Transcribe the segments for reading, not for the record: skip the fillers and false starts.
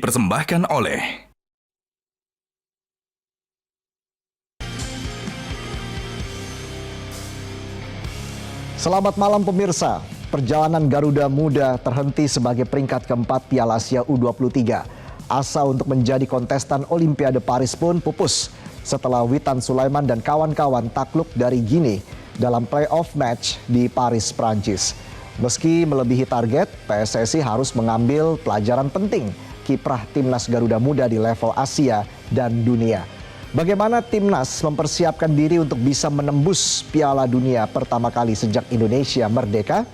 dipersembahkan oleh Selamat malam pemirsa. Perjalanan Garuda Muda terhenti sebagai peringkat keempat Piala Asia U23. Asa untuk menjadi kontestan Olimpiade Paris pun pupus setelah Witan Sulaiman dan kawan-kawan takluk dari Guinea dalam playoff match di Paris, Prancis. Meski melebihi target, PSSI harus mengambil pelajaran penting kiprah Timnas Garuda Muda di level Asia dan dunia. Bagaimana Timnas mempersiapkan diri untuk bisa menembus Piala Dunia pertama kali sejak Indonesia merdeka?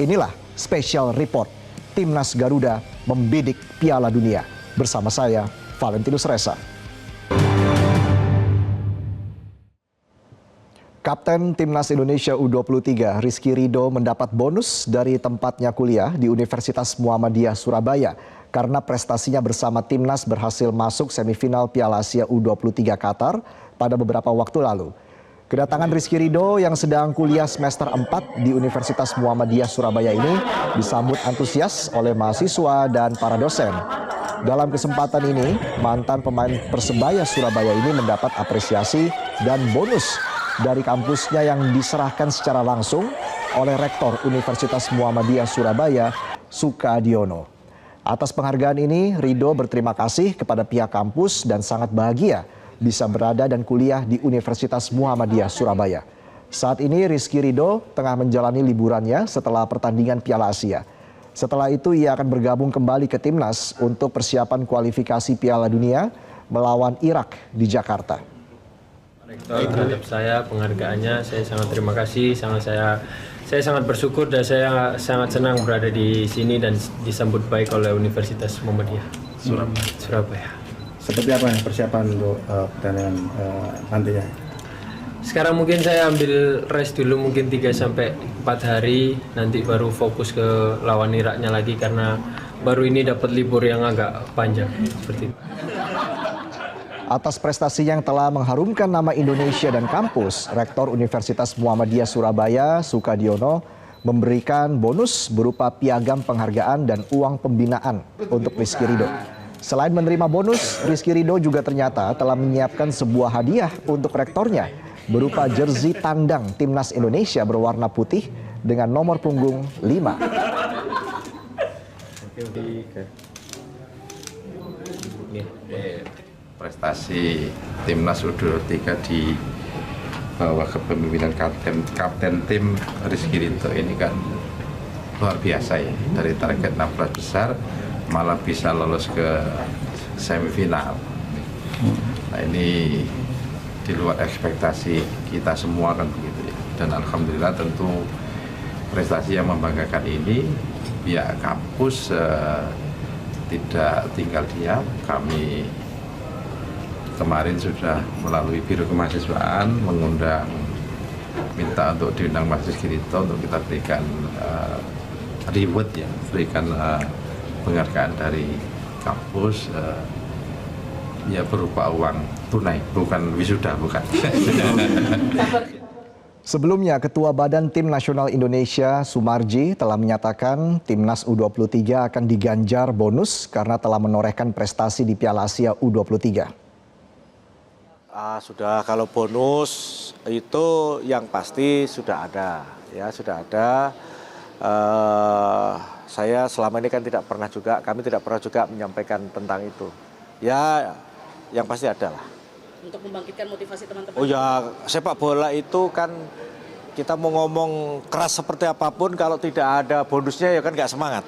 Inilah special report Timnas Garuda membidik Piala Dunia. Bersama saya, Valentinus Reza. Kapten Timnas Indonesia U23 Rizky Ridho mendapat bonus dari tempatnya kuliah di Universitas Muhammadiyah Surabaya karena prestasinya bersama Timnas berhasil masuk semifinal Piala Asia U23 Qatar pada beberapa waktu lalu. Kedatangan Rizky Ridho yang sedang kuliah semester 4 di Universitas Muhammadiyah Surabaya ini disambut antusias oleh mahasiswa dan para dosen. Dalam kesempatan ini, mantan pemain Persebaya Surabaya ini mendapat apresiasi dan bonus dari kampusnya yang diserahkan secara langsung oleh Rektor Universitas Muhammadiyah Surabaya, Sukadiono. Atas penghargaan ini, Ridho berterima kasih kepada pihak kampus dan sangat bahagia bisa berada dan kuliah di Universitas Muhammadiyah Surabaya. Saat ini Rizky Ridho tengah menjalani liburannya setelah pertandingan Piala Asia. Setelah itu ia akan bergabung kembali ke Timnas untuk persiapan kualifikasi Piala Dunia melawan Irak di Jakarta. Rektor terhadap saya, penghargaannya saya sangat terima kasih, saya sangat bersyukur dan saya sangat senang berada di sini dan disambut baik oleh Universitas Muhammadiyah Surabaya. Seperti apa persiapan untuk pertandingan nantinya? Sekarang mungkin saya ambil rest dulu mungkin 3-4 hari, nanti baru fokus ke lawan Iraknya lagi karena baru ini dapat libur yang agak panjang seperti itu. Atas prestasi yang telah mengharumkan nama Indonesia dan kampus, Rektor Universitas Muhammadiyah Surabaya, Sukadiono, memberikan bonus berupa piagam penghargaan dan uang pembinaan untuk Rizky Ridho. Selain menerima bonus, Rizky Ridho juga ternyata telah menyiapkan sebuah hadiah untuk rektornya berupa jersey tandang Timnas Indonesia berwarna putih dengan nomor punggung 5. Prestasi Timnas U23 di bawah kepemimpinan kapten tim Rizky Ridho ini kan luar biasa ya. Dari target 16 besar malah bisa lolos ke semifinal. Nah ini di luar ekspektasi kita semua kan begitu ya. Dan alhamdulillah tentu prestasi yang membanggakan ini pihak kampus tidak tinggal diam. Kami kemarin sudah melalui Biro Kemahasiswaan minta untuk diundang Mas Rizky Ridho untuk kita berikan reward ya, berikan penghargaan dari kampus ya berupa uang tunai, bukan wisuda, bukan. Sebelumnya, Ketua Badan Tim Nasional Indonesia Sumarji telah menyatakan Timnas U23 akan diganjar bonus karena telah menorehkan prestasi di Piala Asia U23. Sudah, kalau bonus itu yang pasti sudah ada, ya sudah ada. Saya selama ini kan kami tidak pernah juga menyampaikan tentang itu. Ya, yang pasti ada lah. Untuk membangkitkan motivasi teman-teman. Oh ya, sepak bola itu kan kita mau ngomong keras seperti apapun, kalau tidak ada bonusnya ya kan nggak semangat.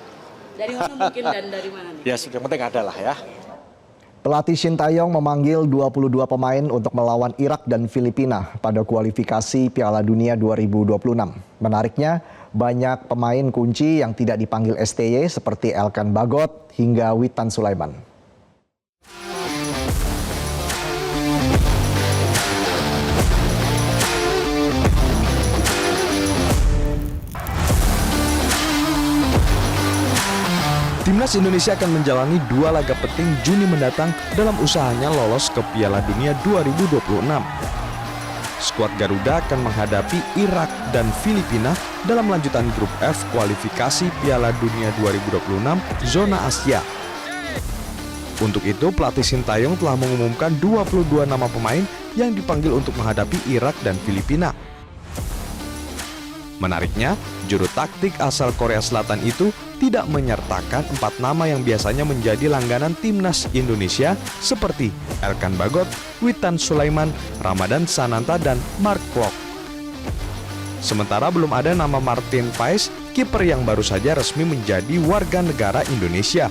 Dari mana mungkin dan dari mana nih? Ya, yang penting ada lah ya. Pelatih Sintayong memanggil 22 pemain untuk melawan Irak dan Filipina pada kualifikasi Piala Dunia 2026. Menariknya, banyak pemain kunci yang tidak dipanggil STY seperti Elkan Bagot hingga Witan Sulaiman. Timnas Indonesia akan menjalani 2 laga penting Juni mendatang dalam usahanya lolos ke Piala Dunia 2026. Skuad Garuda akan menghadapi Irak dan Filipina dalam lanjutan grup F kualifikasi Piala Dunia 2026 zona Asia. Untuk itu, pelatih Sintayong telah mengumumkan 22 nama pemain yang dipanggil untuk menghadapi Irak dan Filipina. Menariknya, juru taktik asal Korea Selatan itu tidak menyertakan 4 nama yang biasanya menjadi langganan timnas Indonesia seperti Elkan Bagot, Witan Sulaiman, Ramadan Sananta, dan Mark Klok. Sementara belum ada nama Martin Paes, kiper yang baru saja resmi menjadi warga negara Indonesia.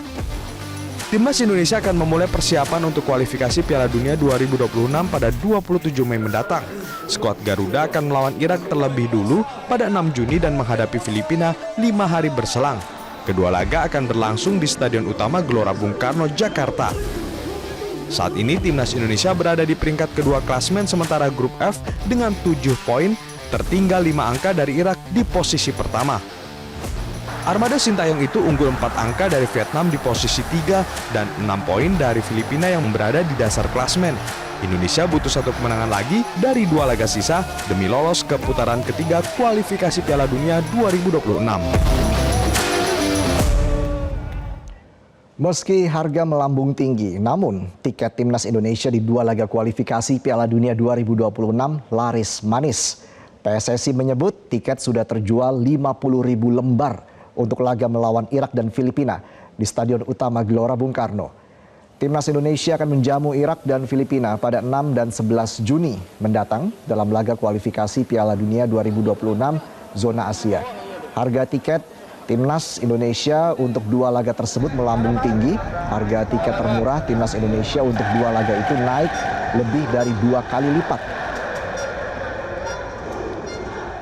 Timnas Indonesia akan memulai persiapan untuk kualifikasi Piala Dunia 2026 pada 27 Mei mendatang. Skuad Garuda akan melawan Irak terlebih dulu pada 6 Juni dan menghadapi Filipina 5 hari berselang. Kedua laga akan berlangsung di Stadion Utama Gelora Bung Karno, Jakarta. Saat ini Timnas Indonesia berada di peringkat kedua klasmen sementara grup F dengan 7 poin, tertinggal 5 angka dari Irak di posisi pertama. Armada Sintayong itu unggul 4 angka dari Vietnam di posisi 3 dan 6 poin dari Filipina yang berada di dasar klasmen. Indonesia butuh 1 kemenangan lagi dari 2 laga sisa demi lolos ke putaran ketiga kualifikasi Piala Dunia 2026. Meski harga melambung tinggi, namun tiket timnas Indonesia di 2 laga kualifikasi Piala Dunia 2026 laris manis. PSSI menyebut tiket sudah terjual 50.000 lembar untuk laga melawan Irak dan Filipina di Stadion Utama Gelora Bung Karno. Timnas Indonesia akan menjamu Irak dan Filipina pada 6 dan 11 Juni mendatang dalam laga kualifikasi Piala Dunia 2026 zona Asia. Harga tiket Timnas Indonesia untuk 2 laga tersebut melambung tinggi. Harga tiket termurah Timnas Indonesia untuk 2 laga itu naik lebih dari 2 kali lipat.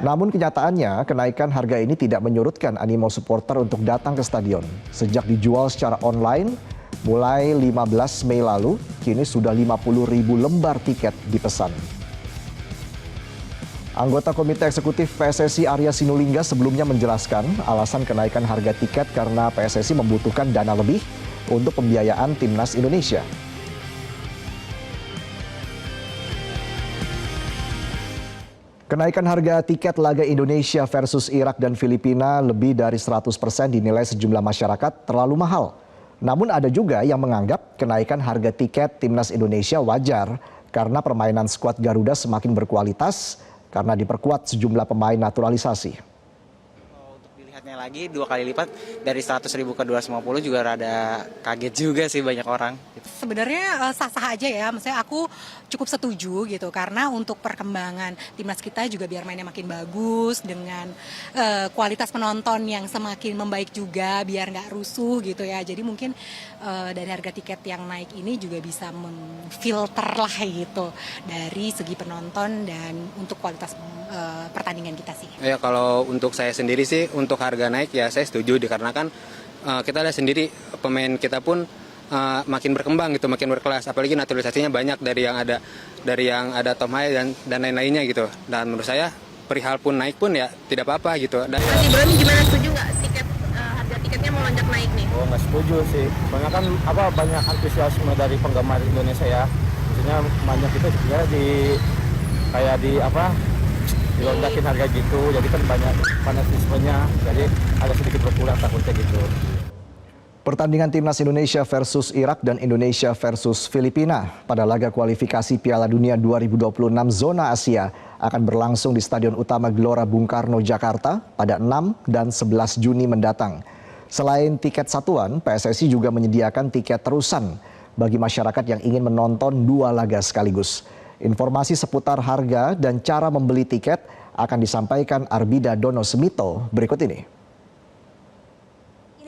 Namun kenyataannya, kenaikan harga ini tidak menyurutkan animo supporter untuk datang ke stadion. Sejak dijual secara online, mulai 15 Mei lalu, kini sudah 50.000 lembar tiket dipesan. Anggota Komite Eksekutif PSSI Arya Sinulinga sebelumnya menjelaskan alasan kenaikan harga tiket karena PSSI membutuhkan dana lebih untuk pembiayaan Timnas Indonesia. Kenaikan harga tiket laga Indonesia versus Irak dan Filipina lebih dari 100% dinilai sejumlah masyarakat terlalu mahal. Namun ada juga yang menganggap kenaikan harga tiket Timnas Indonesia wajar karena permainan skuad Garuda semakin berkualitas karena diperkuat sejumlah pemain naturalisasi. Untuk dilihatnya lagi 2 kali lipat dari 100.000 ke 250 juga rada kaget juga sih banyak orang. Sebenarnya sah-sah aja ya, maksudnya aku cukup setuju gitu karena untuk perkembangan timnas kita juga biar mainnya makin bagus dengan kualitas penonton yang semakin membaik juga biar nggak rusuh gitu ya. Jadi mungkin dari harga tiket yang naik ini juga bisa memfilter lah gitu dari segi penonton dan untuk kualitas pertandingan kita sih. Ya kalau untuk saya sendiri sih untuk harga naik ya saya setuju dikarenakan kita lihat sendiri pemain kita pun makin berkembang gitu, makin berkelas. Apalagi naturalisasinya banyak dari yang ada Tom Hai dan lain-lainnya gitu. Dan menurut saya perihal pun naik pun ya tidak apa-apa gitu. Dan Mas Ibron gimana, setuju nggak harga tiketnya melonjak naik nih? Oh nggak setuju sih. Banyak kan banyak antusiasme dari penggemar Indonesia ya. Maksudnya banyak itu sebenarnya dilonjakin harga gitu. Jadi kan banyak fanatismenya. Jadi agak sedikit berkurang takutnya gitu. Pertandingan Timnas Indonesia versus Irak dan Indonesia versus Filipina pada laga kualifikasi Piala Dunia 2026 zona Asia akan berlangsung di Stadion Utama Gelora Bung Karno, Jakarta pada 6 dan 11 Juni mendatang. Selain tiket satuan, PSSI juga menyediakan tiket terusan bagi masyarakat yang ingin menonton 2 laga sekaligus. Informasi seputar harga dan cara membeli tiket akan disampaikan Arbida Dono Semito berikut ini.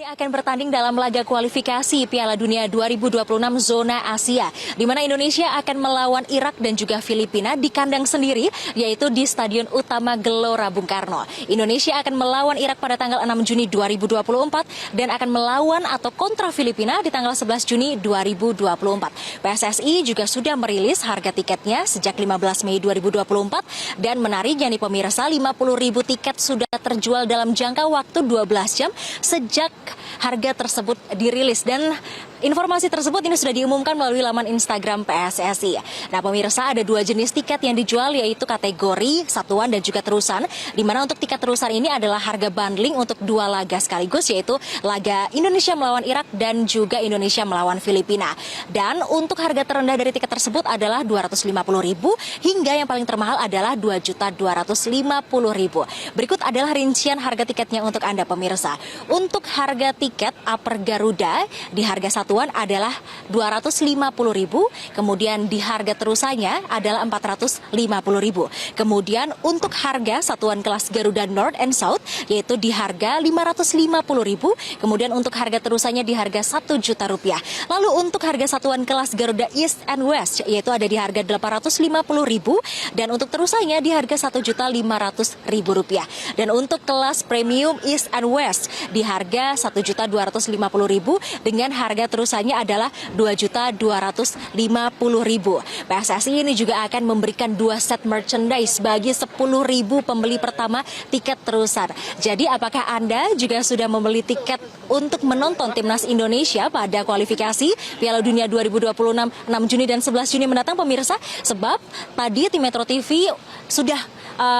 Akan bertanding dalam laga kualifikasi Piala Dunia 2026 zona Asia, di mana Indonesia akan melawan Irak dan juga Filipina di kandang sendiri, yaitu di Stadion Utama Gelora Bung Karno. Indonesia akan melawan Irak pada tanggal 6 Juni 2024 dan akan melawan atau kontra Filipina di tanggal 11 Juni 2024. PSSI juga sudah merilis harga tiketnya sejak 15 Mei 2024 dan menariknya nih pemirsa, 50.000 tiket sudah terjual dalam jangka waktu 12 jam sejak harga tersebut dirilis. Dan informasi tersebut ini sudah diumumkan melalui laman Instagram PSSI. Nah pemirsa, ada 2 jenis tiket yang dijual, yaitu kategori satuan dan juga terusan. Di mana untuk tiket terusan ini adalah harga bundling untuk 2 laga sekaligus, yaitu laga Indonesia melawan Irak dan juga Indonesia melawan Filipina. Dan untuk harga terendah dari tiket tersebut adalah Rp250.000 hingga yang paling termahal adalah Rp2.250.000. Berikut adalah rincian harga tiketnya untuk Anda pemirsa. Untuk harga tiket upper Garuda di harga satuan adalah Rp250.000, kemudian di harga terusannya adalah Rp450.000. Kemudian untuk harga satuan kelas Garuda North and South yaitu di harga Rp550.000, kemudian untuk harga terusannya di harga Rp1.000.000. Lalu untuk harga satuan kelas Garuda East and West yaitu ada di harga Rp850.000 dan untuk terusannya di harga Rp1.500.000. Dan untuk kelas premium East and West di harga Rp1.250.000 dengan harga terusannya adalah Rp2.250.000. PSSI ini juga akan memberikan 2 set merchandise bagi 10.000 pembeli pertama tiket terusan. Jadi apakah Anda juga sudah membeli tiket untuk menonton Timnas Indonesia pada kualifikasi Piala Dunia 2026 6 Juni dan 11 Juni mendatang pemirsa? Sebab tadi tim Metro TV sudah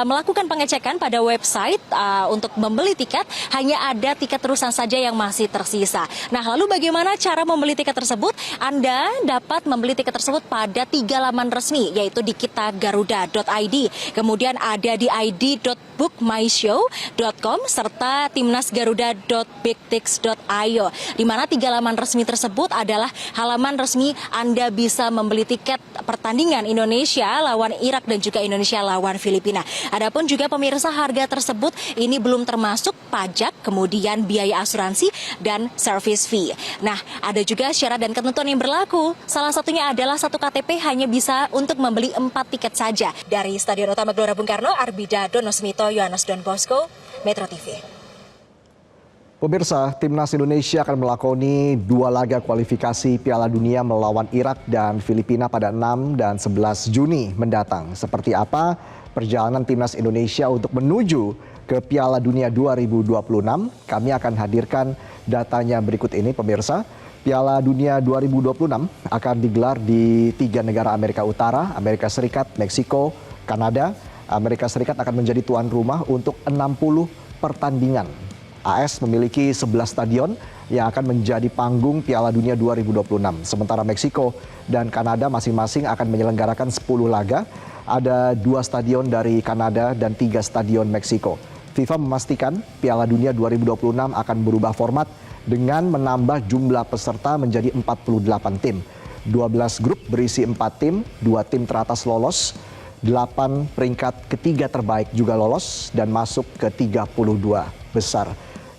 melakukan pengecekan pada website untuk membeli tiket, hanya ada tiket terusan saja yang masih tersisa. Nah, lalu bagaimana cara membeli tiket tersebut? Anda dapat membeli tiket tersebut pada 3 laman resmi, yaitu di kitagaruda.id, kemudian ada di id.bookmyshow.com, serta timnasgaruda.bigtix.io, di mana 3 laman resmi tersebut adalah halaman resmi Anda bisa membeli tiket pertandingan Indonesia lawan Irak dan juga Indonesia lawan Filipina. Adapun juga pemirsa, harga tersebut ini belum termasuk pajak, kemudian biaya asuransi dan service fee. Nah, ada juga syarat dan ketentuan yang berlaku. Salah satunya adalah 1 KTP hanya bisa untuk membeli 4 tiket saja. Dari Stadion Utama Gelora Bung Karno, Arbida Donosmito, Yohanes Don Bosco, Metro TV. Pemirsa, Timnas Indonesia akan melakoni 2 laga kualifikasi Piala Dunia melawan Irak dan Filipina pada 6 dan 11 Juni mendatang. Seperti apa perjalanan Timnas Indonesia untuk menuju ke Piala Dunia 2026? Kami akan hadirkan datanya berikut ini pemirsa. Piala Dunia 2026 akan digelar di 3 negara Amerika Utara, Amerika Serikat, Meksiko, Kanada. Amerika Serikat akan menjadi tuan rumah untuk 60 pertandingan. AS memiliki 11 stadion yang akan menjadi panggung Piala Dunia 2026. Sementara Meksiko dan Kanada masing-masing akan menyelenggarakan 10 laga. Ada 2 stadion dari Kanada dan 3 stadion Meksiko. FIFA memastikan Piala Dunia 2026 akan berubah format dengan menambah jumlah peserta menjadi 48 tim. 12 grup berisi 4 tim, 2 tim teratas lolos, 8 peringkat ketiga terbaik juga lolos dan masuk ke 32 besar.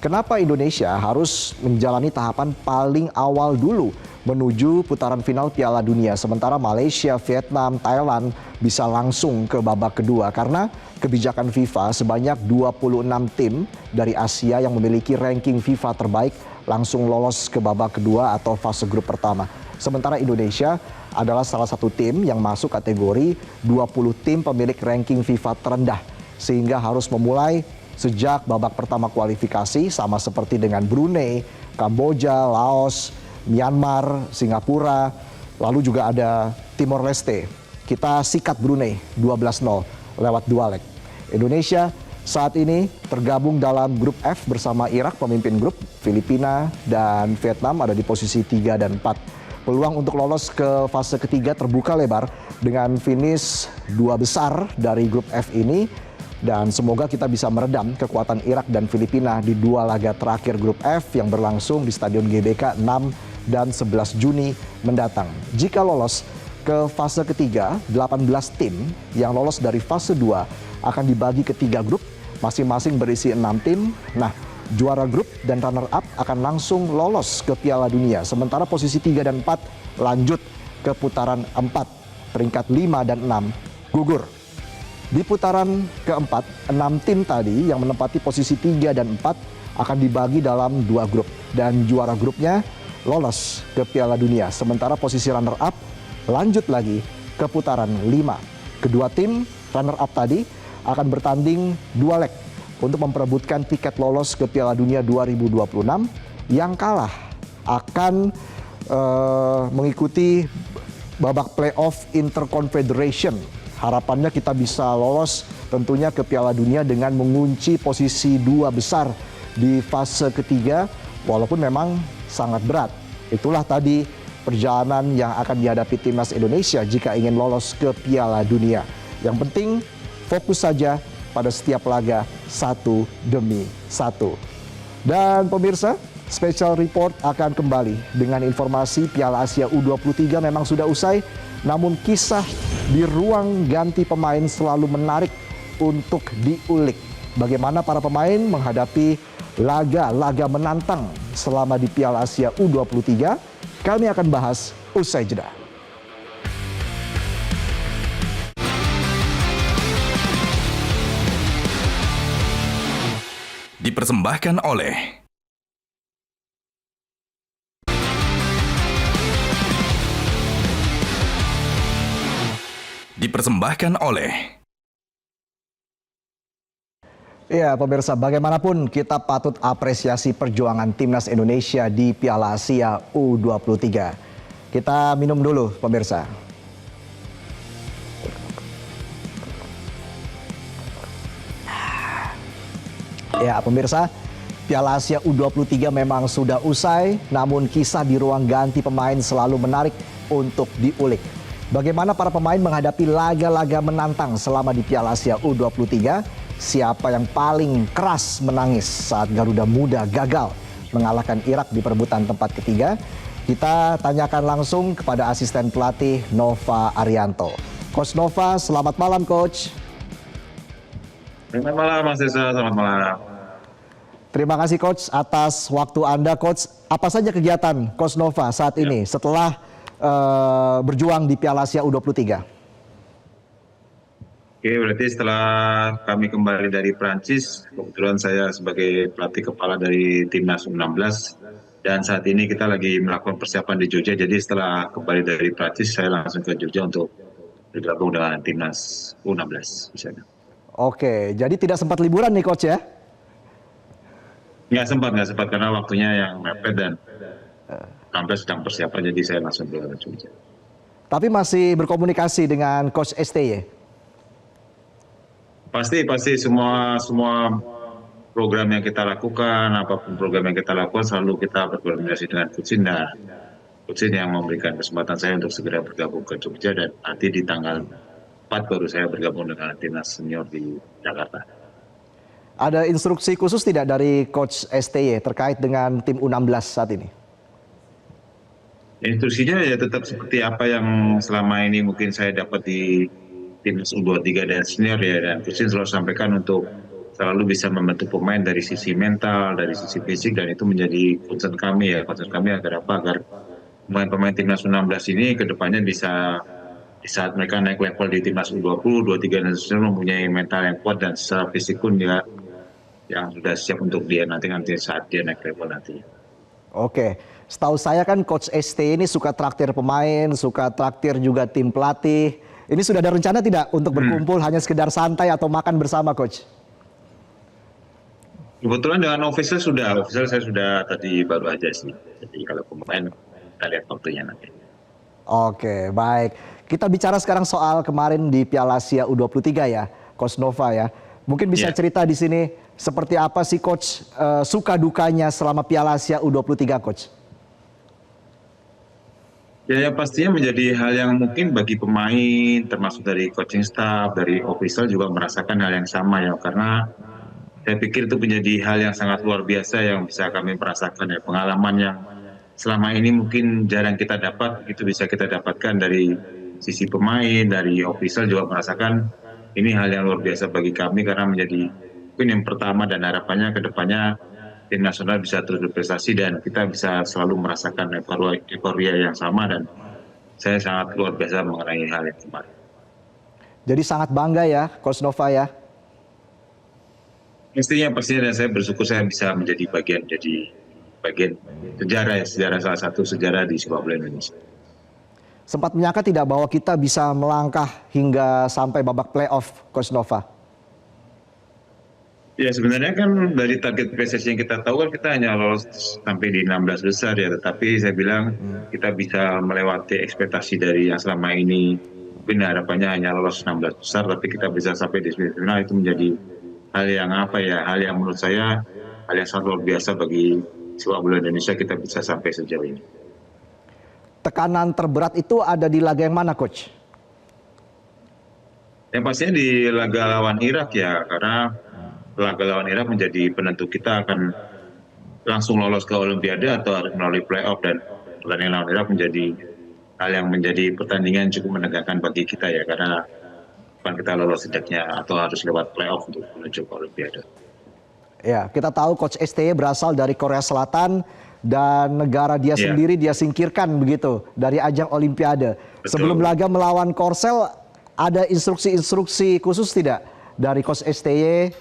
Kenapa Indonesia harus menjalani tahapan paling awal dulu menuju putaran final Piala Dunia, sementara Malaysia, Vietnam, Thailand bisa langsung ke babak kedua? Karena kebijakan FIFA, sebanyak 26 tim dari Asia yang memiliki ranking FIFA terbaik langsung lolos ke babak kedua atau fase grup pertama. Sementara Indonesia adalah salah satu tim yang masuk kategori 20 tim pemilik ranking FIFA terendah, sehingga harus memulai sejak babak pertama kualifikasi, sama seperti dengan Brunei, Kamboja, Laos, Myanmar, Singapura, lalu juga ada Timor Leste. Kita sikat Brunei 12-0 lewat 2 leg. Indonesia saat ini tergabung dalam grup F bersama Irak pemimpin grup, Filipina dan Vietnam ada di posisi 3 dan 4. Peluang untuk lolos ke fase ketiga terbuka lebar dengan finish 2 besar dari grup F ini. Dan semoga kita bisa meredam kekuatan Irak dan Filipina di 2 laga terakhir grup F yang berlangsung di Stadion GBK 6 dan 11 Juni mendatang. Jika lolos ke fase ketiga, 18 tim yang lolos dari fase 2 akan dibagi ke 3 grup, masing-masing berisi 6 tim. Nah, juara grup dan runner-up akan langsung lolos ke Piala Dunia. Sementara posisi 3 dan 4 lanjut ke putaran 4. Peringkat 5 dan 6 gugur. Di putaran keempat, 6 tim tadi yang menempati posisi 3 dan 4 akan dibagi dalam 2 grup. Dan juara grupnya lolos ke Piala Dunia. Sementara posisi runner-up lanjut lagi ke putaran 5. Kedua tim runner-up tadi akan bertanding 2 leg untuk memperebutkan tiket lolos ke Piala Dunia 2026. yang kalah akan mengikuti babak playoff Interconfederation. Harapannya kita bisa lolos tentunya ke Piala Dunia dengan mengunci posisi 2 besar di fase ketiga, walaupun memang sangat berat. Itulah tadi perjalanan yang akan dihadapi timnas Indonesia jika ingin lolos ke Piala Dunia. Yang penting fokus saja pada setiap laga satu demi satu. Dan pemirsa, Special Report akan kembali dengan informasi Piala Asia U23 memang sudah usai, namun kisah di ruang ganti pemain selalu menarik untuk diulik. Bagaimana para pemain menghadapi laga-laga menantang selama di Piala Asia U23, kami akan bahas usai jeda. Dipersembahkan oleh Ya, pemirsa, bagaimanapun kita patut apresiasi perjuangan timnas Indonesia di Piala Asia U23. Kita minum dulu, pemirsa. Ya, pemirsa, Piala Asia U23 memang sudah usai, namun kisah di ruang ganti pemain selalu menarik untuk diulik. Bagaimana para pemain menghadapi laga-laga menantang selama di Piala Asia U23? Siapa yang paling keras menangis saat Garuda Muda gagal mengalahkan Irak di perebutan tempat ketiga? Kita tanyakan langsung kepada asisten pelatih Nova Arianto. Coach Nova, selamat malam Coach. Selamat malam Mas Desa, selamat malam. Terima kasih Coach atas waktu Anda Coach. Apa saja kegiatan Coach Nova saat ini setelah berjuang di Piala Asia U23? Oke, berarti setelah kami kembali dari Prancis, kebetulan saya sebagai pelatih kepala dari Timnas U16, dan saat ini kita lagi melakukan persiapan di Jogja, jadi setelah kembali dari Prancis, saya langsung ke Jogja untuk bergabung dengan Timnas U16 misalnya. Oke, jadi tidak sempat liburan nih Coach ya? Nggak sempat karena waktunya yang mepet dan sampai sedang persiapan, jadi saya langsung ke Jogja. Tapi masih berkomunikasi dengan Coach STY? Pasti semua program yang kita lakukan, apapun program yang kita lakukan selalu kita berkoordinasi dengan Coach Shin yang memberikan kesempatan saya untuk segera bergabung ke Jogja, dan nanti di tanggal 4 baru saya bergabung dengan timnas senior di Jakarta. Ada instruksi khusus tidak dari Coach STY terkait dengan tim U16 saat ini? Instruksinya ya tetap seperti apa yang selama ini mungkin saya dapat di Timnas U23 dan senior ya, dan Coach Shin selalu sampaikan untuk selalu bisa membantu pemain dari sisi mental, dari sisi fisik, dan itu menjadi concern kami agar pemain-pemain Timnas U16 ini kedepannya bisa di saat mereka naik level di Timnas U20, U23 dan senior mempunyai mental yang kuat, dan secara fisik pun dia yang sudah siap untuk dia nanti saat dia naik level nanti. Oke, setahu saya kan Coach ST ini suka traktir pemain, suka traktir juga tim pelatih. Ini sudah ada rencana tidak untuk berkumpul hanya sekedar santai atau makan bersama Coach? Kebetulan dengan official saya sudah tadi baru aja sih. Jadi kalau pemain kita lihat waktunya nanti. Oke, baik. Kita bicara sekarang soal kemarin di Piala Asia U23 ya, Coach Nova ya. Mungkin bisa cerita di sini seperti apa sih Coach suka dukanya selama Piala Asia U23 Coach? Ya, yang pastinya menjadi hal yang mungkin bagi pemain, termasuk dari coaching staff, dari official juga merasakan hal yang sama ya, karena saya pikir itu menjadi hal yang sangat luar biasa yang bisa kami merasakan ya, pengalaman yang selama ini mungkin jarang kita dapat, itu bisa kita dapatkan dari sisi pemain, dari official juga merasakan ini hal yang luar biasa bagi kami, karena menjadi mungkin yang pertama dan harapannya ke depannya tim nasional bisa terus berprestasi dan kita bisa selalu merasakan euforia yang sama, dan saya sangat luar biasa mengenai hal yang kemarin. Jadi sangat bangga ya Coach Nova ya? Pastinya dan saya bersyukur saya bisa menjadi bagian sejarah salah satu sejarah di sepak bola Indonesia. Sempat menyangka tidak bahwa kita bisa melangkah hingga sampai babak playoff Coach Nova? Ya sebenarnya kan dari target PSSI yang kita tahu kan kita hanya lolos sampai di 16 besar ya, tetapi saya bilang kita bisa melewati ekspektasi dari yang selama ini. Mungkin harapannya hanya lolos 16 besar, tapi kita bisa sampai di semifinal, itu menjadi hal yang hal yang menurut saya hal yang sangat luar biasa bagi sepak bola Indonesia, kita bisa sampai sejauh ini. Tekanan terberat itu ada di laga yang mana, Coach? Yang pastinya di laga lawan Irak ya, karena laga lawan Irak menjadi penentu kita akan langsung lolos ke Olimpiade atau harus melalui playoff, dan pertandingan lawan Irak menjadi hal yang menjadi pertandingan cukup menegangkan bagi kita ya, karena bukan kita lolos setidaknya atau harus lewat playoff untuk menuju ke Olimpiade. Ya, kita tahu Coach STY berasal dari Korea Selatan dan negara dia sendiri dia singkirkan begitu dari ajang Olimpiade. Betul. Sebelum laga melawan Korsel, ada instruksi-instruksi khusus tidak dari Coach STY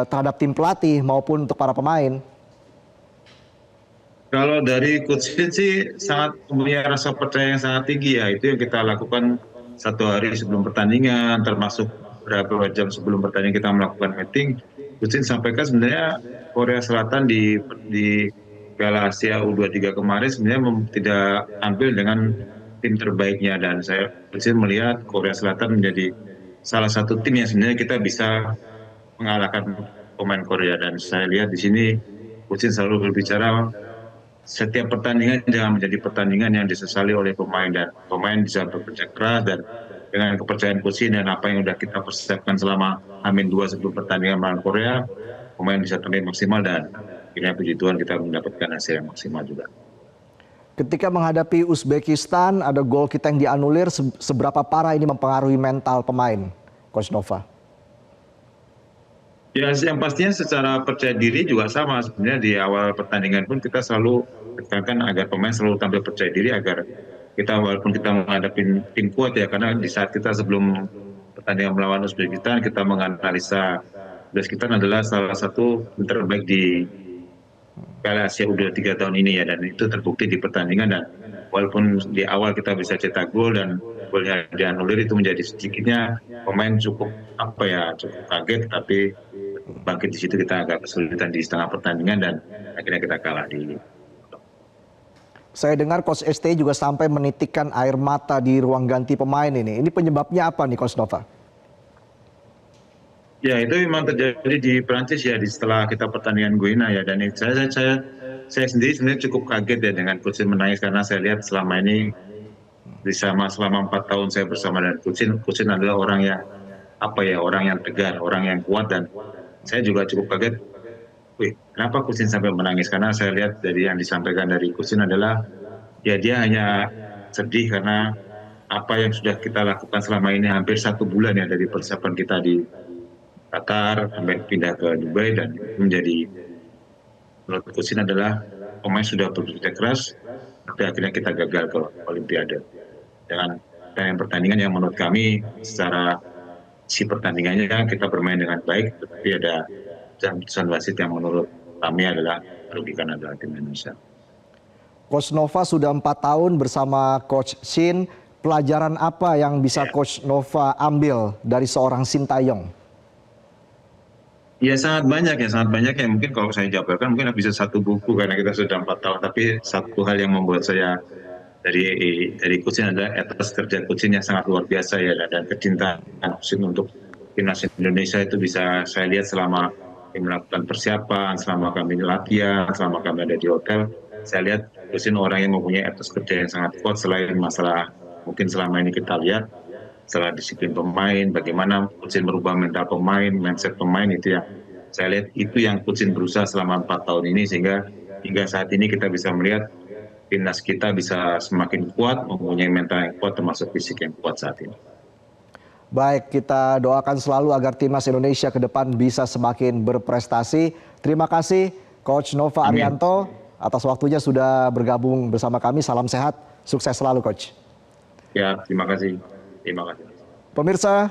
terhadap tim pelatih maupun untuk para pemain? Kalau dari Coach Shin sih sangat punya rasa percaya yang sangat tinggi ya. Itu yang kita lakukan 1 hari sebelum pertandingan, termasuk beberapa jam sebelum pertandingan kita melakukan meeting. Coach Shin sampaikan sebenarnya Korea Selatan di Piala Asia U23 kemarin sebenarnya tidak tampil dengan tim terbaiknya, dan saya Coach Shin melihat Korea Selatan menjadi salah satu tim yang sebenarnya kita bisa mengalahkan pemain Korea. Dan saya lihat di sini Coach Shin selalu berbicara setiap pertandingan jangan menjadi pertandingan yang disesali oleh pemain, dan pemain bisa bekerja keras, dan dengan kepercayaan Coach Shin dan apa yang sudah kita persiapkan selama H-2 sebelum pertandingan melawan Korea, pemain bisa tampil maksimal, dan akhirnya puji Tuhan kita mendapatkan hasil yang maksimal juga. Ketika menghadapi Uzbekistan, ada gol kita yang dianulir, seberapa parah ini mempengaruhi mental pemain, Coach Nova? Ya, yang pastinya secara percaya diri juga sama. Sebenarnya di awal pertandingan pun kita selalu tekankan agar pemain selalu tampil percaya diri, agar kita walaupun kita menghadapi tim kuat ya, karena di saat kita sebelum pertandingan melawan Uzbekistan, kita menganalisa Uzbekistan adalah salah satu tim terbaik di Piala Asia U23 tahun ini ya, dan itu terbukti di pertandingan. Dan walaupun di awal kita bisa cetak gol dan golnya dianulir, itu menjadi sedikitnya pemain cukup kaget, tapi bangkit di situ kita agak kesulitan di setengah pertandingan dan akhirnya kita kalah di. Saya dengar Coach STY juga sampai menitikkan air mata di ruang ganti pemain ini. Ini penyebabnya apa nih, Coach Nova? Ya, itu memang terjadi di Prancis ya, setelah kita pertandingan Guinea ya, dan saya sendiri sebenarnya cukup kaget ya dengan Coach Shin menangis, karena saya lihat selama ini selama 4 tahun saya bersama dengan Coach Shin adalah orang yang orang yang tegar, orang yang kuat, dan saya juga cukup kaget. Kenapa Coach Shin sampai menangis? Karena saya lihat dari yang disampaikan dari Coach Shin adalah ya dia hanya sedih karena apa yang sudah kita lakukan selama ini hampir 1 bulan ya, dari persiapan kita di Qatar sampai pindah ke Dubai, dan menjadi menurut Coach Shin adalah pemain sudah bekerja keras tapi akhirnya kita gagal ke Olimpiade dengan pertandingan yang menurut kami secara pertandingannya kita bermain dengan baik, tetapi ada keputusan wasit yang menurut kami adalah merugikan adalah tim Indonesia. Coach Nova sudah 4 tahun bersama Coach Shin. Pelajaran apa yang bisa Coach Nova ambil dari seorang Sintayong? Ya sangat banyak ya, mungkin kalau saya jabarkan mungkin bisa 1 buku karena kita sudah 4 tahun, tapi satu hal yang membuat saya dari Coach Shin adalah etos kerja Coach Shin yang sangat luar biasa ya, dan kecintaan Coach Shin untuk timnas Indonesia itu bisa saya lihat selama melakukan persiapan, selama kami latihan, selama kami ada di hotel. Saya lihat Coach Shin orang yang mempunyai etos kerja yang sangat kuat, selain masalah mungkin selama ini kita lihat setelah disiplin pemain, bagaimana Coach Shin merubah mental pemain, mindset pemain, itu yang saya lihat itu yang Coach Shin berusaha selama 4 tahun ini, sehingga hingga saat ini kita bisa melihat timnas kita bisa semakin kuat, mempunyai mental yang kuat, termasuk fisik yang kuat saat ini. Baik, kita doakan selalu agar timnas Indonesia ke depan bisa semakin berprestasi. Terima kasih Coach Nova Arianto atas waktunya sudah bergabung bersama kami. Salam sehat, sukses selalu Coach. Ya, terima kasih. Terima kasih. Pemirsa,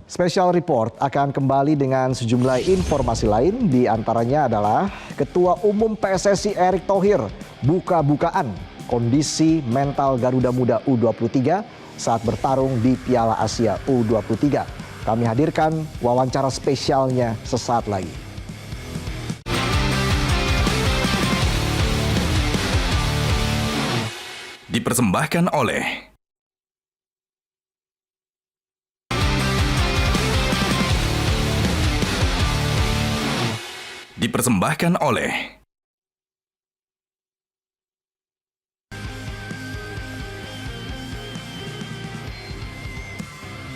Special Report akan kembali dengan sejumlah informasi lain. Di antaranya adalah Ketua Umum PSSI Erick Thohir buka-bukaan kondisi mental Garuda Muda U23 saat bertarung di Piala Asia U23. Kami hadirkan wawancara spesialnya sesaat lagi. Dipersembahkan oleh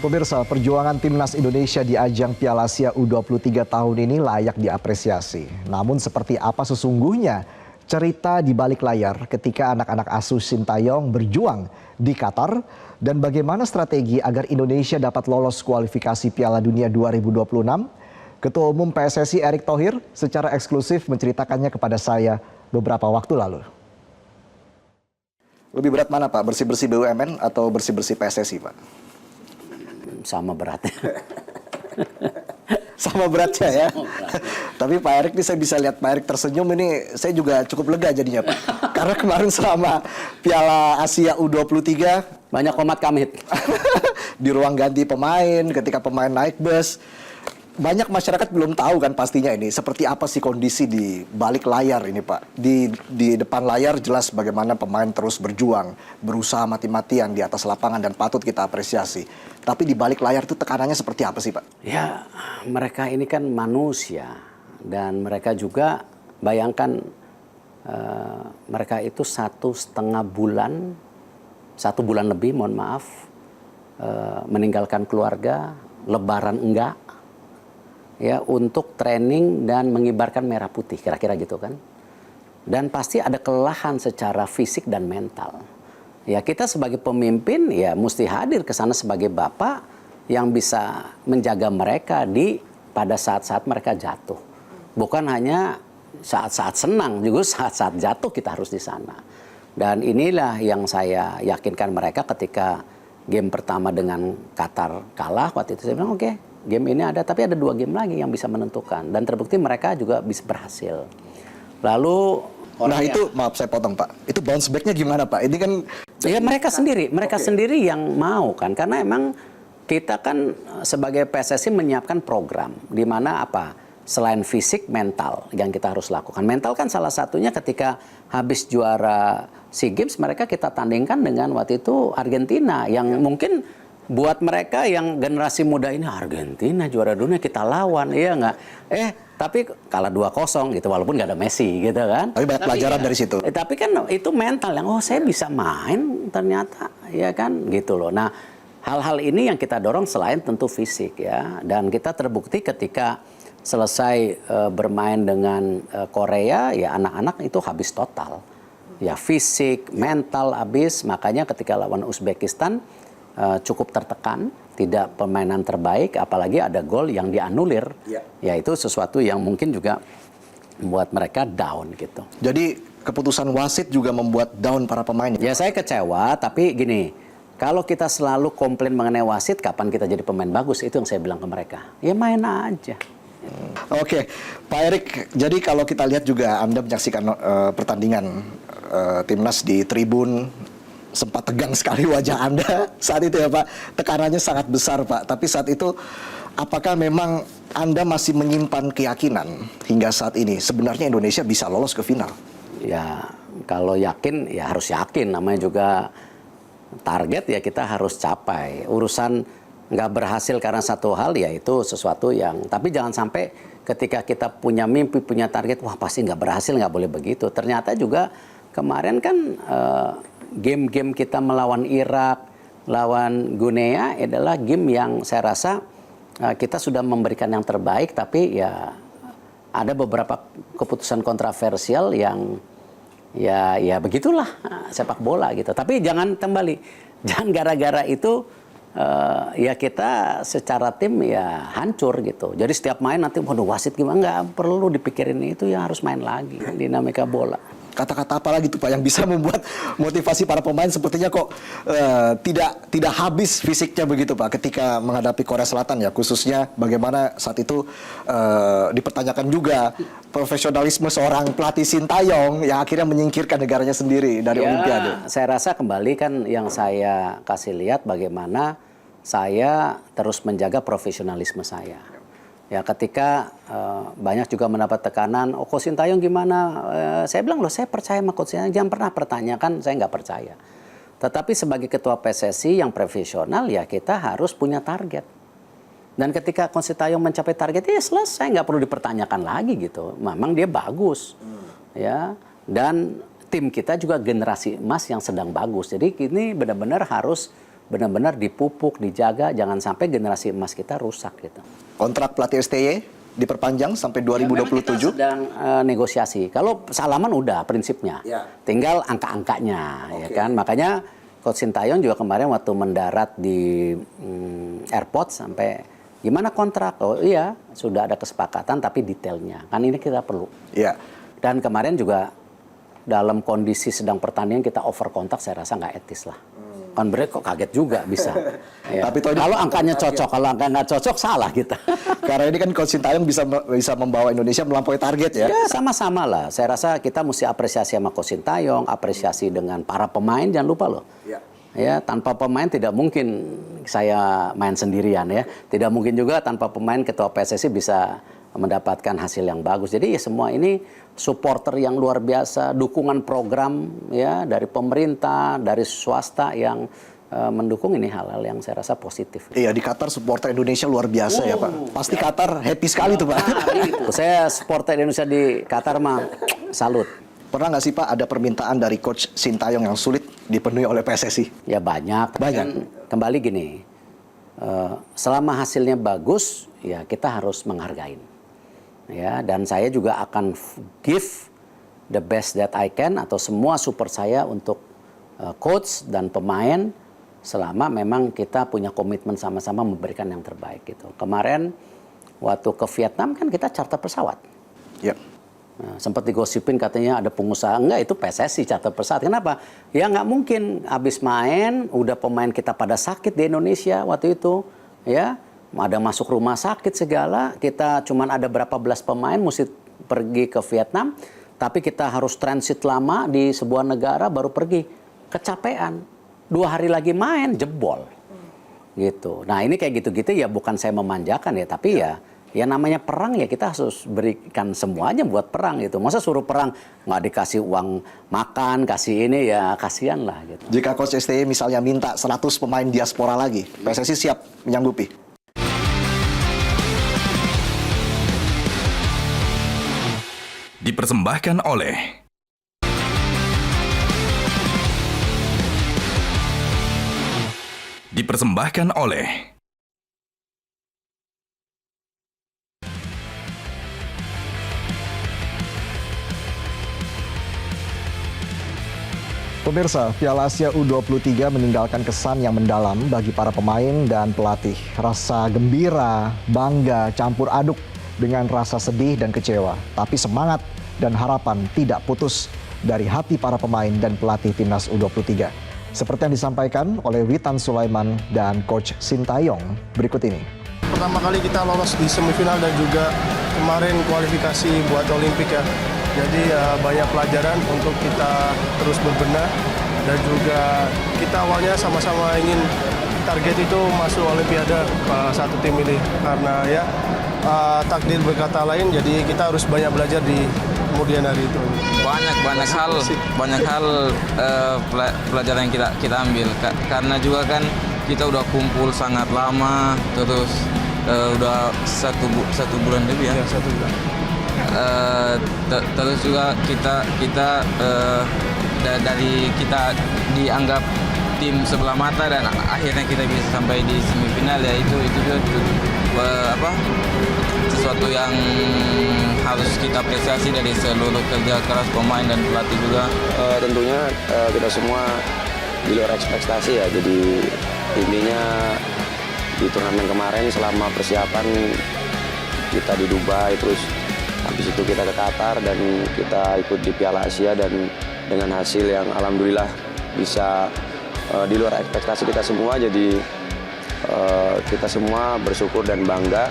Pemirsa, perjuangan timnas Indonesia di ajang Piala Asia U23 tahun ini layak diapresiasi. Namun seperti apa sesungguhnya cerita di balik layar ketika anak-anak asuh Sintayong berjuang di Qatar dan bagaimana strategi agar Indonesia dapat lolos kualifikasi Piala Dunia 2026? Ketua Umum PSSI Erick Thohir secara eksklusif menceritakannya kepada saya beberapa waktu lalu. Lebih berat mana Pak, bersih-bersih BUMN atau bersih-bersih PSSI Pak? Sama beratnya. Sama beratnya ya. Tapi Pak Erick ini saya bisa lihat Pak Erick tersenyum ini, saya juga cukup lega jadinya Pak. Karena kemarin selama Piala Asia U23 banyak komat kamit. Di ruang ganti pemain, ketika pemain naik bus, banyak masyarakat belum tahu kan pastinya ini seperti apa sih kondisi di balik layar ini Pak. Di depan layar jelas bagaimana pemain terus berjuang, berusaha mati-matian di atas lapangan dan patut kita apresiasi. Tapi di balik layar itu tekanannya seperti apa sih Pak? Ya, mereka ini kan manusia dan mereka juga bayangkan mereka itu 1,5 bulan, 1 bulan lebih mohon maaf, meninggalkan keluarga, lebaran enggak. Ya, untuk training dan mengibarkan merah putih, kira-kira gitu kan. Dan pasti ada kelelahan secara fisik dan mental. Ya, kita sebagai pemimpin ya mesti hadir ke sana sebagai bapak yang bisa menjaga mereka pada saat-saat mereka jatuh. Bukan hanya saat-saat senang, juga saat-saat jatuh kita harus di sana. Dan inilah yang saya yakinkan mereka ketika game pertama dengan Qatar kalah, waktu itu saya bilang oke, game ini ada, tapi ada 2 game lagi yang bisa menentukan. Dan terbukti mereka juga bisa berhasil. Lalu nah itu, maaf saya potong Pak, itu bounce back-nya gimana Pak? Ini kan ya mereka sendiri yang mau kan, karena emang kita kan sebagai PSSI menyiapkan program di mana apa? Selain fisik, mental yang kita harus lakukan. Mental kan salah satunya ketika habis juara SEA Games mereka kita tandingkan dengan waktu itu Argentina yang mungkin buat mereka yang generasi muda ini Argentina juara dunia kita lawan, iya nggak? Tapi kalah 2-0 gitu, walaupun nggak ada Messi gitu kan. Tapi banyak pelajaran dari situ. Tapi kan itu mental yang saya bisa main ternyata, ya kan gitu loh. Nah, hal-hal ini yang kita dorong selain tentu fisik ya. Dan kita terbukti ketika selesai bermain dengan Korea, ya anak-anak itu habis total. Ya fisik, mental habis, makanya ketika lawan Uzbekistan cukup tertekan, tidak permainan terbaik, apalagi ada gol yang dianulir. Ya itu sesuatu yang mungkin juga membuat mereka down gitu. Jadi keputusan wasit juga membuat down para pemain. Ya saya kecewa, tapi gini, kalau kita selalu komplain mengenai wasit, kapan kita jadi pemain bagus? Itu yang saya bilang ke mereka. Ya main aja. Oke, Pak Erick, jadi kalau kita lihat juga Anda menyaksikan pertandingan timnas di tribun, sempat tegang sekali wajah Anda saat itu ya Pak. Tekanannya sangat besar Pak. Tapi saat itu apakah memang Anda masih menyimpan keyakinan hingga saat ini sebenarnya Indonesia bisa lolos ke final? Ya kalau yakin ya harus yakin. Namanya juga target ya kita harus capai. Urusan nggak berhasil karena satu hal ya itu sesuatu yang. Tapi jangan sampai ketika kita punya mimpi, punya target, wah pasti nggak berhasil, nggak boleh begitu. Ternyata juga kemarin kan game-game kita melawan Irak, lawan Guinea adalah game yang saya rasa kita sudah memberikan yang terbaik, tapi ya ada beberapa keputusan kontroversial yang ya begitulah sepak bola gitu. Tapi jangan jangan gara-gara itu ya kita secara tim ya hancur gitu. Jadi setiap main nanti waduh wasit gimana, nggak perlu dipikirin itu, ya harus main lagi dinamika bola. Kata-kata apa lagi tuh Pak yang bisa membuat motivasi para pemain sepertinya kok tidak habis fisiknya begitu Pak ketika menghadapi Korea Selatan ya, khususnya bagaimana saat itu dipertanyakan juga profesionalisme seorang pelatih Sintayong yang akhirnya menyingkirkan negaranya sendiri dari Olimpiade. Saya rasa kembali kan yang saya kasih lihat bagaimana saya terus menjaga profesionalisme saya. Ya ketika banyak juga mendapat tekanan, oh Coach Sintayong gimana? Saya bilang loh saya percaya sama Coach Sintayong, jangan pernah pertanyakan saya nggak percaya. Tetapi sebagai ketua PSSI yang profesional ya kita harus punya target. Dan ketika Coach Sintayong mencapai target, ya selesai, nggak perlu dipertanyakan lagi gitu. Memang dia bagus, ya. Dan tim kita juga generasi emas yang sedang bagus. Jadi ini benar-benar harus benar-benar dipupuk, dijaga, jangan sampai generasi emas kita rusak gitu. Kontrak pelatih STY diperpanjang sampai 2027. Ya, kita sedang negosiasi. Kalau salaman udah prinsipnya, tinggal angka-angkanya, ya kan. Makanya Coach Sintayong juga kemarin waktu mendarat di airport sampai gimana kontrak? Oh iya, sudah ada kesepakatan tapi detailnya. Kan ini kita perlu. Iya. Dan kemarin juga dalam kondisi sedang pertandingan kita over kontak, saya rasa nggak etis lah. Kan bener kok kaget juga bisa. Ya. Tapi kalau angkanya cocok, kalau angka nggak cocok salah kita. Karena ini kan Coach Sintayong bisa membawa Indonesia melampaui target ya. Ya sama-sama lah. Saya rasa kita mesti apresiasi sama Coach Sintayong, apresiasi dengan para pemain, jangan lupa loh. Ya, tanpa pemain tidak mungkin saya main sendirian ya. Tidak mungkin juga tanpa pemain ketua PSSI bisa mendapatkan hasil yang bagus. Jadi ya semua ini supporter yang luar biasa, dukungan program ya dari pemerintah, dari swasta yang mendukung, ini hal-hal yang saya rasa positif. Iya, di Qatar supporter Indonesia luar biasa ya Pak. Pasti Qatar happy sekali tuh Pak. Saya supporter Indonesia di Qatar mah salut. Pernah nggak sih Pak ada permintaan dari Coach Sintayong yang sulit dipenuhi oleh PSSI? Ya banyak. Kan kembali gini, selama hasilnya bagus, ya kita harus menghargain. Ya, dan saya juga akan give the best that I can atau semua support saya untuk coach dan pemain selama memang kita punya komitmen sama-sama memberikan yang terbaik gitu. Kemarin waktu ke Vietnam kan kita charter pesawat. Yep. Nah, sempat digosipin katanya ada pengusaha, enggak, itu PSSI charter pesawat. Kenapa? Ya nggak mungkin habis main udah pemain kita pada sakit di Indonesia waktu itu, ya ada masuk rumah sakit segala, kita cuman ada berapa belas pemain mesti pergi ke Vietnam, tapi kita harus transit lama di sebuah negara baru pergi, kecapean, 2 hari lagi main jebol, gitu. Nah ini kayak gitu-gitu ya bukan saya memanjakan ya, tapi ya namanya perang ya kita harus berikan semuanya buat perang gitu. Masa suruh perang nggak dikasih uang makan, kasih ini ya kasihan lah gitu. Jika Coach STY misalnya minta 100 pemain diaspora lagi, PSSI siap menyanggupi? Dipersembahkan oleh Pemirsa, Piala Asia U23 meninggalkan kesan yang mendalam bagi para pemain dan pelatih. Rasa gembira, bangga, campur aduk dengan rasa sedih dan kecewa. Tapi semangat dan harapan tidak putus dari hati para pemain dan pelatih Timnas U23. Seperti yang disampaikan oleh Witan Sulaiman dan Coach Sintayong berikut ini. Pertama kali kita lolos di semifinal dan juga kemarin kualifikasi buat Olimpik ya. Jadi banyak pelajaran untuk kita terus berbenah dan juga kita awalnya sama-sama ingin target itu masuk Olimpiade satu tim ini karena ya takdir berkata lain, jadi kita harus banyak belajar di kemudian hari itu. Banyak hal pelajaran yang kita ambil karena juga kan kita udah kumpul sangat lama, terus udah satu bulan lebih ya. Satu bulan. Terus juga kita dari kita dianggap tim sebelah mata dan akhirnya kita bisa sampai di semifinal ya itu juga sesuatu yang harus kita apresiasi dari seluruh kerja keras pemain dan pelatih juga. Tentunya kita semua di luar ekspektasi ya, jadi intinya di turnamen kemarin selama persiapan kita di Dubai, terus habis itu kita ke Qatar dan kita ikut di Piala Asia dan dengan hasil yang alhamdulillah bisa di luar ekspektasi kita semua, jadi kita semua bersyukur dan bangga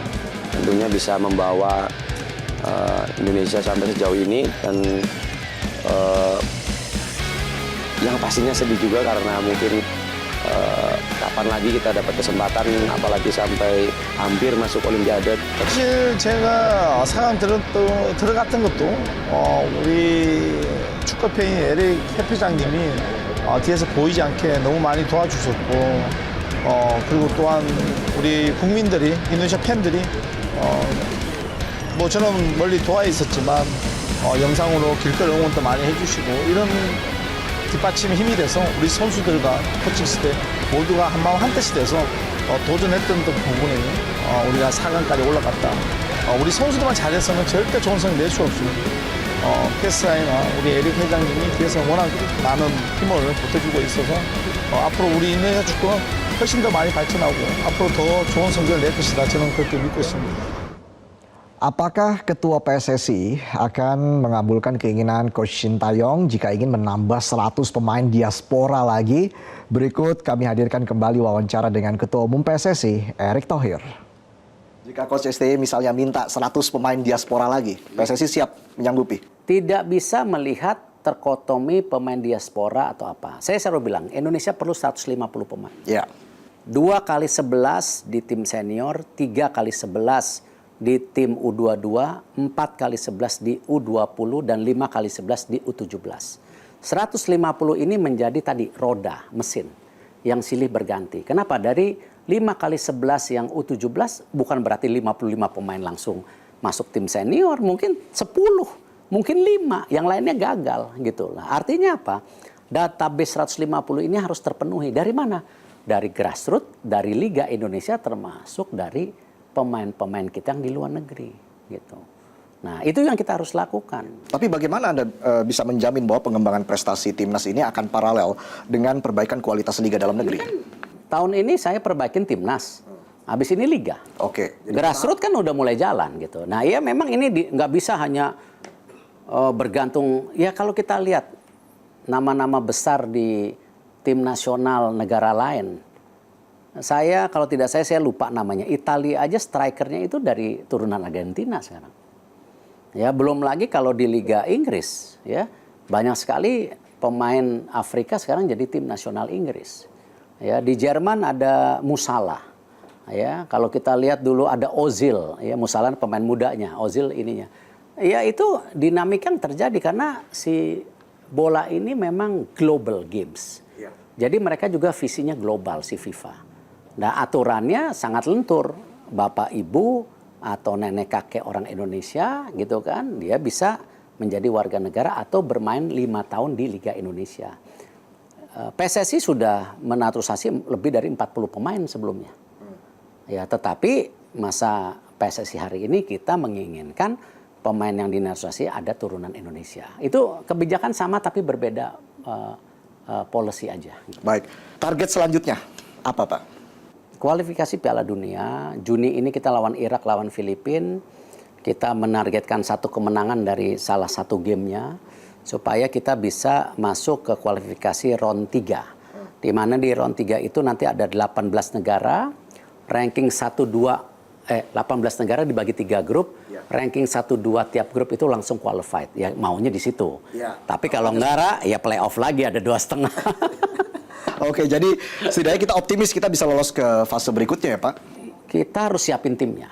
tentunya bisa membawa Indonesia sampai sejauh ini dan yang pastinya sedih juga karena mungkin kapan lagi kita dapat kesempatan apalagi sampai hampir masuk Olimpiade. 사실 제가 4강 들어갔던 것도 우리 축구팬인 에릭 해피장님이 뒤에서 보이지 않게 너무 많이 도와주셨고 그리고 또한 우리 국민들이 인도네시아 팬들이 뭐 저는 멀리 도하에 있었지만 영상으로 길거리 응원도 많이 해주시고 이런 뒷받침에 힘이 돼서 우리 선수들과 코칭 스텝 모두가 한마음 한뜻이 돼서 도전했던 부분이 우리가 4강까지 올라갔다. 우리 선수들만 잘했으면 절대 좋은 성적 낼 수 없습니다. 패스라이나 우리 에릭 회장님이 뒤에서 워낙 많은 힘을 보태주고 있어서 앞으로 우리 인도네시아 축구는 훨씬 더 많이 발전하고 앞으로 더 좋은 성적을 낼 것이다. 저는 그렇게 믿고 있습니다. Apakah Ketua PSSI akan mengabulkan keinginan Coach Shin Tae-yong jika ingin menambah 100 pemain diaspora lagi? Berikut kami hadirkan kembali wawancara dengan Ketua Umum PSSI, Erick Thohir. Jika Coach STY misalnya minta 100 pemain diaspora lagi, PSSI siap menyanggupi? Tidak bisa melihat terkotomi pemain diaspora atau apa. Saya selalu bilang, Indonesia perlu 150 pemain. Ya. 2 kali 11 di tim senior, 3 kali 11 di tim U22, 4 kali 11 di U20, dan 5 kali 11 di U17. 150 ini menjadi tadi roda, mesin, yang silih berganti. Kenapa? Dari 5 kali 11 yang U17 bukan berarti 55 pemain langsung masuk tim senior, mungkin 10, mungkin 5, yang lainnya gagal gitu lah. Artinya apa? Database 150 ini harus terpenuhi. Dari mana? Dari grassroots, dari Liga Indonesia, termasuk dari pemain-pemain kita yang di luar negeri gitu. Nah, itu yang kita harus lakukan. Tapi bagaimana Anda bisa menjamin bahwa pengembangan prestasi timnas ini akan paralel dengan perbaikan kualitas liga dalam negeri? Tahun ini saya perbaikin timnas, habis ini liga. Oke. Grassroots kan udah mulai jalan gitu. Nah, ya memang ini nggak bisa hanya bergantung. Ya kalau kita lihat nama-nama besar di tim nasional negara lain. Saya kalau tidak saya lupa namanya. Italia aja strikernya itu dari turunan Argentina sekarang. Ya belum lagi kalau di Liga Inggris ya banyak sekali pemain Afrika sekarang jadi tim nasional Inggris. Ya di Jerman ada Musiala. Ya kalau kita lihat dulu ada Ozil ya Musiala pemain mudanya, Ozil ininya. Ya itu dinamika yang terjadi karena si bola ini memang global games. Jadi mereka juga visinya global si FIFA. Nah aturannya sangat lentur, bapak ibu atau nenek kakek orang Indonesia gitu kan, dia bisa menjadi warga negara atau bermain 5 tahun di Liga Indonesia. PSSI sudah menaturalisasi lebih dari 40 pemain sebelumnya. Ya tetapi masa PSSI hari ini kita menginginkan pemain yang dinaturalisasi ada turunan Indonesia. Itu kebijakan sama tapi berbeda policy aja. Baik, target selanjutnya apa Pak? Kualifikasi Piala Dunia, Juni ini kita lawan Irak, lawan Filipina. Kita menargetkan 1 kemenangan dari salah satu gamenya supaya kita bisa masuk ke kualifikasi round 3. Di mana di round 3 itu nanti ada 18 negara, ranking 18 negara dibagi 3 grup, ranking 1-2 tiap grup itu langsung qualified. Ya maunya di situ. Tapi kalau enggak ya playoff lagi ada 2,5. Oke, jadi setidaknya kita optimis kita bisa lolos ke fase berikutnya ya Pak? Kita harus siapin timnya.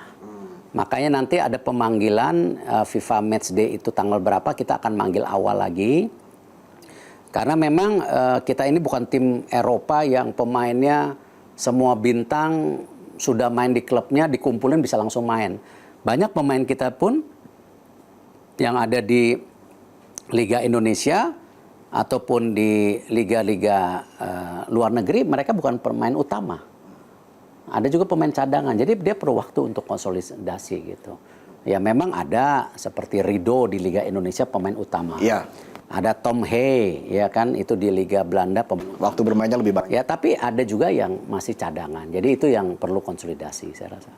Makanya nanti ada pemanggilan FIFA Matchday itu tanggal berapa kita akan manggil awal lagi. Karena memang kita ini bukan tim Eropa yang pemainnya semua bintang sudah main di klubnya dikumpulin bisa langsung main. Banyak pemain kita pun yang ada di Liga Indonesia ataupun di liga-liga luar negeri mereka bukan pemain utama. Ada juga pemain cadangan. Jadi dia perlu waktu untuk konsolidasi gitu. Ya memang ada seperti Rido di Liga Indonesia pemain utama. Iya. Ada Tom Hey ya kan itu di Liga Belanda waktu bermainnya lebih banyak. Ya tapi ada juga yang masih cadangan. Jadi itu yang perlu konsolidasi saya rasa.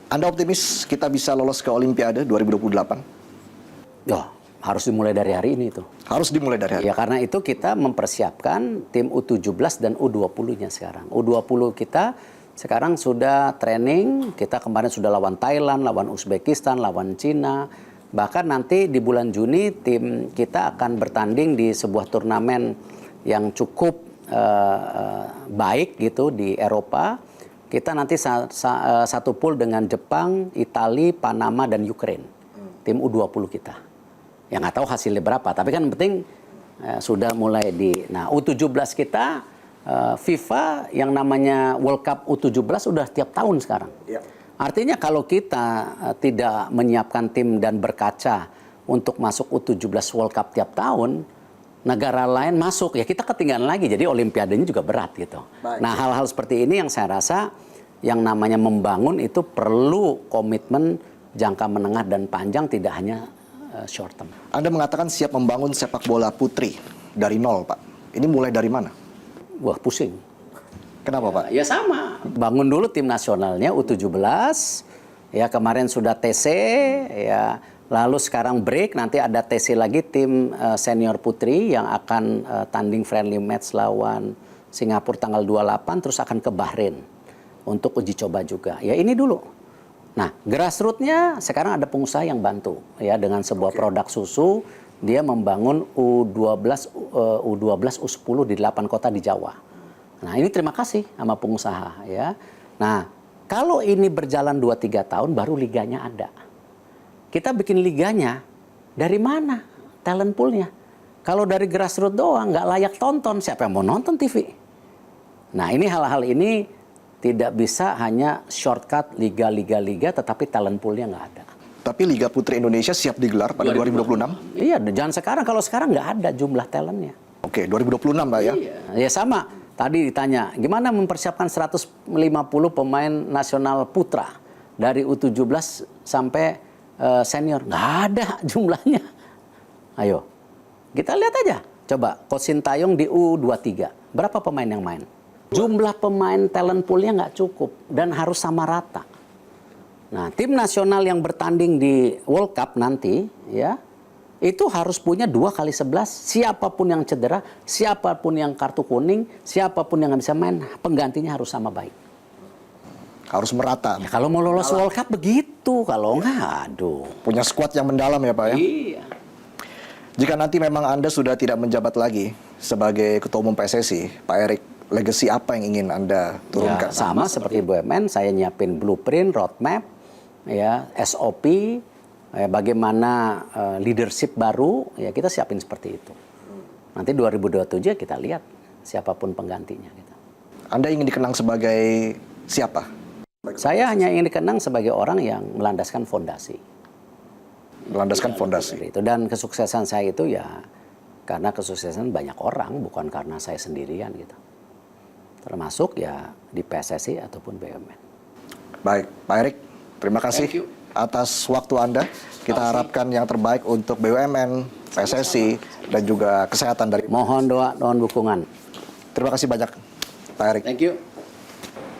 Anda optimis kita bisa lolos ke Olimpiade 2028? Ya, harus dimulai dari hari ini itu. Harus dimulai dari hari ini? Ya karena itu kita mempersiapkan tim U17 dan U20-nya sekarang. U20 kita sekarang sudah training, kita kemarin sudah lawan Thailand, lawan Uzbekistan, lawan Cina. Bahkan nanti di bulan Juni tim kita akan bertanding di sebuah turnamen yang cukup baik gitu di Eropa. Kita nanti satu pool dengan Jepang, Italia, Panama, dan Ukraine. Tim U20 kita. Ya nggak tahu hasilnya berapa, tapi kan penting sudah mulai Nah, U17 kita FIFA yang namanya World Cup U17 udah tiap tahun sekarang. Artinya kalau kita tidak menyiapkan tim dan berkaca untuk masuk U17 World Cup tiap tahun, negara lain masuk, ya kita ketinggalan lagi. Jadi olimpiadenya juga berat gitu. Nah, hal-hal seperti ini yang saya rasa yang namanya membangun itu perlu komitmen jangka menengah dan panjang, tidak hanya short term. Anda mengatakan siap membangun sepak bola putri dari nol, Pak. Ini mulai dari mana? Wah, pusing. Kenapa, Pak? Ya sama. Bangun dulu tim nasionalnya U17. Ya kemarin sudah TC, ya lalu sekarang break, nanti ada TC lagi tim senior putri yang akan tanding friendly match lawan Singapura tanggal 28, terus akan ke Bahrain untuk uji coba juga. Ya ini dulu. Nah, grassroots-nya sekarang ada pengusaha yang bantu ya dengan sebuah produk susu, dia membangun U12, U10 di 8 kota di Jawa. Nah, ini terima kasih sama pengusaha ya. Nah, kalau ini berjalan 2-3 tahun baru liganya ada. Kita bikin liganya dari mana? Talent pool-nya. Kalau dari grassroots doang nggak layak tonton, siapa yang mau nonton TV? Nah, ini hal-hal ini tidak bisa hanya shortcut liga, tetapi talent pool-nya nggak ada. Tapi Liga Putri Indonesia siap digelar pada 2026? Iya, jangan sekarang. Kalau sekarang nggak ada jumlah talentnya. Oke, 2026 Pak ya? Iya, ya sama. Tadi ditanya, gimana mempersiapkan 150 pemain nasional putra dari U17 sampai senior? Nggak ada jumlahnya. Ayo, kita lihat aja. Coba, Coach Sintayong di U23. Berapa pemain yang main? Jumlah pemain talent pool-nya nggak cukup dan harus sama rata. Nah, tim nasional yang bertanding di World Cup nanti, ya, itu harus punya 2x11. Siapapun yang cedera, siapapun yang kartu kuning, siapapun yang nggak bisa main, penggantinya harus sama baik. Harus merata. Ya, kalau mau lolos World Cup begitu, kalau nggak, aduh. Punya skuad yang mendalam ya Pak ya? Iya. Jika nanti memang Anda sudah tidak menjabat lagi sebagai Ketua Umum PSSI, Pak Erik, legasi apa yang ingin Anda turunkan? Ya, sama seperti BUMN, saya nyiapin blueprint, roadmap, ya, SOP, bagaimana leadership baru, ya kita siapin seperti itu. Nanti 2027 kita lihat siapapun penggantinya. Gitu. Anda ingin dikenang sebagai siapa? Saya hanya ingin dikenang sebagai orang yang melandaskan fondasi. Melandaskan fondasi. Itu. Dan kesuksesan saya itu ya karena kesuksesan banyak orang, bukan karena saya sendirian gitu. Termasuk ya di PSSI ataupun BUMN. Baik, Pak Erik, terima kasih atas waktu Anda. Kita harapkan yang terbaik untuk BUMN, PSSI, dan juga kesehatan dari... Mohon doa, mohon dukungan. Terima kasih banyak, Pak Erik. Thank you.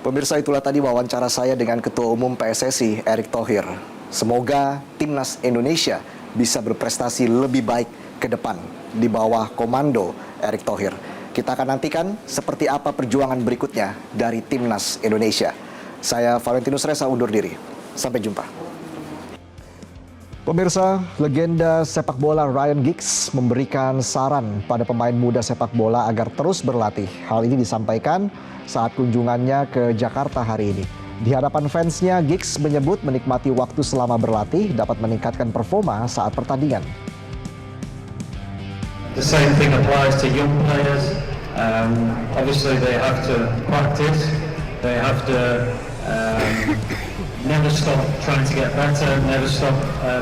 Pemirsa, itulah tadi wawancara saya dengan Ketua Umum PSSI, Erick Thohir. Semoga Timnas Indonesia bisa berprestasi lebih baik ke depan di bawah komando Erick Thohir. Kita akan nantikan seperti apa perjuangan berikutnya dari Timnas Indonesia. Saya Valentinus Reza undur diri. Sampai jumpa. Pemirsa, legenda sepak bola Ryan Giggs memberikan saran pada pemain muda sepak bola agar terus berlatih. Hal ini disampaikan saat kunjungannya ke Jakarta hari ini. Di hadapan fansnya, Giggs menyebut menikmati waktu selama berlatih dapat meningkatkan performa saat pertandingan. The same thing applies to young players. Obviously they have to practice, they have to never stop trying to get better, never stop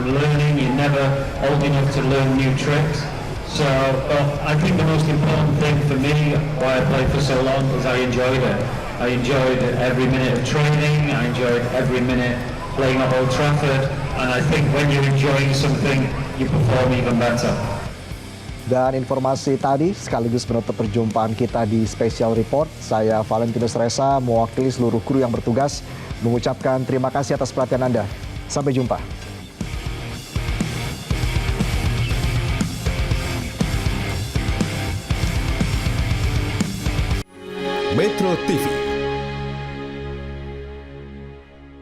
learning. You're never old enough to learn new tricks. So I think the most important thing for me, why I played for so long, is I enjoyed it. I enjoyed every minute of training, I enjoyed every minute playing at Old Trafford, and I think when you're enjoying something, you perform even better. Dan informasi tadi sekaligus menutup perjumpaan kita di Special Report. Saya Valentinus Reza mewakili seluruh kru yang bertugas mengucapkan terima kasih atas perhatian Anda. Sampai jumpa. Metro TV